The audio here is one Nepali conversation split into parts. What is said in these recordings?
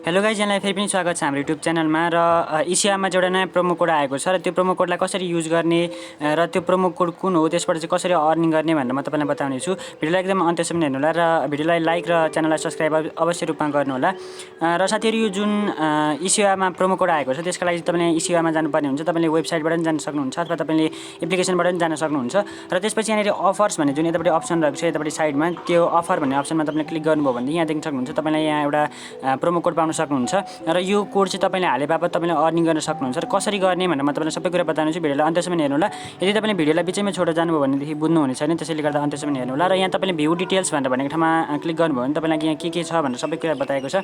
हेलो गाइज, यहाँलाई फेरि पनि स्वागत छ हाम्रो युट्युब च्यानलमा। र एसियामा एउटा नयाँ प्रोमो कोड आएको छ र त्यो प्रोमो कोडलाई कसरी युज गर्ने र त्यो प्रोमो कोड कुन हो, त्यसबाट चाहिँ कसरी अर्निङ गर्ने भनेर म तपाईँलाई बताउने छु। भिडियोलाई एकदम अन्त्यसम्म हेर्नु होला र भिडियोलाई लाइक र च्यानललाई सब्सक्राइब अवश्य रूपमा गर्नु होला। र साथीहरू, यो जुन एसियामा प्रोमो कोड आएको छ त्यसको लागि तपाईँले एसियामा जानुपर्ने हुन्छ। तपाईँले वेबसाइटबाट पनि जान सक्नुहुन्छ अथवा तपाईँले एप्लिकेसनबाट पनि जान सक्नुहुन्छ। र त्यसपछि यहाँनिर अफर्स भन्ने जुन यतापट्टि अप्सन रहेको छ, यतापट्टि साइडमा त्यो अफर भन्ने अप्सनमा तपाईँले क्लिक गर्नुभयो भनेदेखि यहाँ देख्न सक्नुहुन्छ तपाईँलाई यहाँ एउटा प्रोमो कोड पाउन सक्नुहुन्छ। र यो कोड चाहिँ तपाईँले हाले बापत तपाईँले अर्निङ गर्न सक्नुहुन्छ। र कसरी गर्ने भनेर म तपाईँलाई सबै कुरा बताउनेछु। भिडियोलाई अन्त्यसम्म हेर्नु होला। यदि तपाईँले भिडियोलाई बिचैमा छोडेर जानुभयो भनेदेखि बुझ्नुहुने छैन, त्यसैले गर्दा अन्त्यसम्म हेर्नु होला। र यहाँ तपाईँले भ्यू डिटेल्स भनेर भनेको ठाउँमा क्लिक गर्नुभयो भने तपाईँलाई यहाँ के छ भनेर सबै कुरा बताएको छ।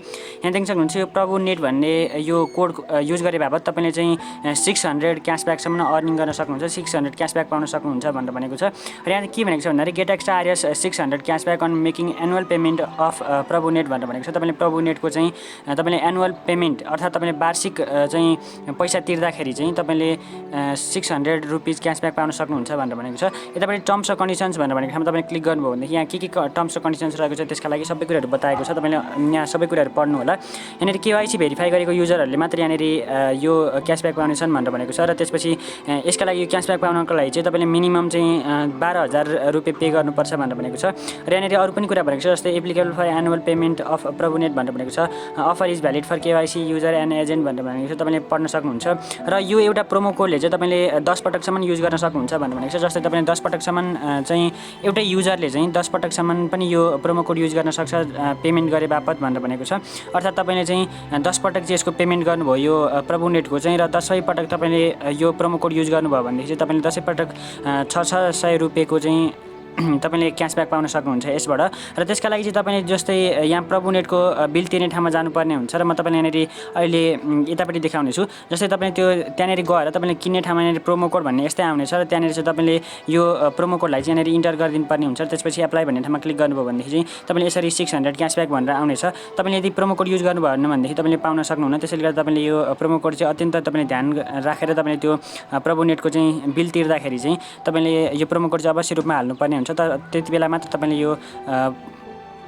यहाँ देख्न सक्नुहुन्छ यो प्रभु नेट भन्ने यो कोड युज गरे बापत तपाईँले चाहिँ 600 क्यासब्याकसम्म अर्निङ गर्न सक्नुहुन्छ, 600 क्यासब्याक पाउन सक्नुहुन्छ भनेर भनेको छ। र यहाँ के भनेको छ भन्दाखेरि गेट एक्स्ट्रा आरियस 600 cashback on making annual payment of Prabhu net भनेर भनेको छ। तपाईँले प्रभु नेटको चाहिँ तपाईँले एनुअल पेमेन्ट अर्थात् तपाईँले वार्षिक चाहिँ पैसा तिर्दाखेरि चाहिँ तपाईँले 600 रुपिज क्यासब्याक पाउन सक्नुहुन्छ भनेर भनेको छ। यतापट्टि टर्म्स र कन्डिसन्स भनेर भनेको ठाउँमा तपाईँले क्लिक गर्नुभयो भनेदेखि यहाँ के टर्म्स र कन्डिसन्स रहेको छ त्यसका लागि सबै कुराहरू बताएको छ। तपाईँले यहाँ सबै कुराहरू पढ्नु होला। यहाँनिर केवाइसी भेरिफाई गरेको युजरहरूले मात्र यहाँनिर यो क्यासब्याक पाउनेछन् भनेर भनेको छ। र त्यसपछि यसका लागि यो क्यासब्याक पाउनको लागि चाहिँ तपाईँले मिनिमम चाहिँ 12,000 रुपियाँ पे गर्नुपर्छ भनेर भनेको छ। र यहाँनिर अरू पनि कुरा भनेको छ, जस्तै applicable for annual payment of Prabhu net भनेर भनेको छ। Offer is valid for KYC user and agent भनेर भनेको छ। तपाईँले पढ्न सक्नुहुन्छ। र यो एउटा प्रोमो कोडले चाहिँ तपाईँले 10 पटकसम्म युज गर्न सक्नुहुन्छ भनेर भनेको छ। जस्तै तपाईँले 10 पटकसम्म चाहिँ एउटै युजरले चाहिँ 10 पटकसम्म पनि यो प्रोमो कोड युज गर्न सक्छ पेमेन्ट गरे बापत भनेर भनेको छ। अर्थात् तपाईँले चाहिँ 10 पटक चाहिँ यसको पेमेन्ट गर्नुभयो यो प्रभु नेटको चाहिँ, र 10 पटक तपाईँले यो प्रोमो कोड युज गर्नुभयो भनेदेखि चाहिँ तपाईँले 10 पटक 600 रुपियाँको चाहिँ तपाईँले क्यासब्याक पाउन सक्नुहुन्छ यसबाट। र त्यसका लागि चाहिँ तपाईँले जस्तै यहाँ प्रभु नेटको बिल तिर्ने ठाउँमा जानुपर्ने हुन्छ। र म तपाईँले यहाँनिर अहिले यतापट्टि देखाउने छु। जस्तै तपाईँले त्यो त्यहाँनिर गएर तपाईँले किन्ने ठाउँमा यहाँनिर प्रोमो कोड भन्ने यस्तै आउनेछ। र त्यहाँनिर चाहिँ तपाईँले यो प्रोमो कोडलाई चाहिँ यहाँनिर इन्टर गरिदिनुपर्ने हुन्छ। त्यसपछि एप्लाई भन्ने ठाउँमा क्लिक गर्नुभयो भनेदेखि चाहिँ तपाईँले यसरी 600 क्यासब्याक भनेर आउनेछ। तपाईँले यदि प्रोमो कोड युज गर्नुभयो भनेदेखि तपाईँले पाउन सक्नुहुन्न। त्यसैले गर्दा तपाईँले यो प्रोमो कोड चाहिँ अत्यन्त तपाईँले ध्यान राखेर तपाईँले त्यो प्रभु नेटको चाहिँ बिल तिर्दाखेरि चाहिँ तपाईँले यो प्रोमो कोड चाहिँ अवश्य रूपमा हाल्नुपर्ने हुन्छ। तर त्यति बेला मात्र तपाईँले यो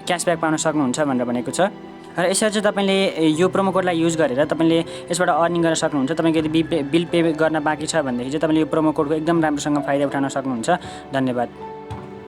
क्यासब्याक पाउन सक्नुहुन्छ भनेर भनेको छ। र यसरी चाहिँ तपाईँले यो प्रोमो कोडलाई युज गरेर तपाईँले यसबाट अर्निङ गर्न सक्नुहुन्छ। तपाईँको यदि बिल पे गर्न बाँकी छ भनेदेखि चाहिँ तपाईँले यो प्रोमो कोडको एकदम राम्रोसँग फाइदा उठाउन सक्नुहुन्छ। धन्यवाद।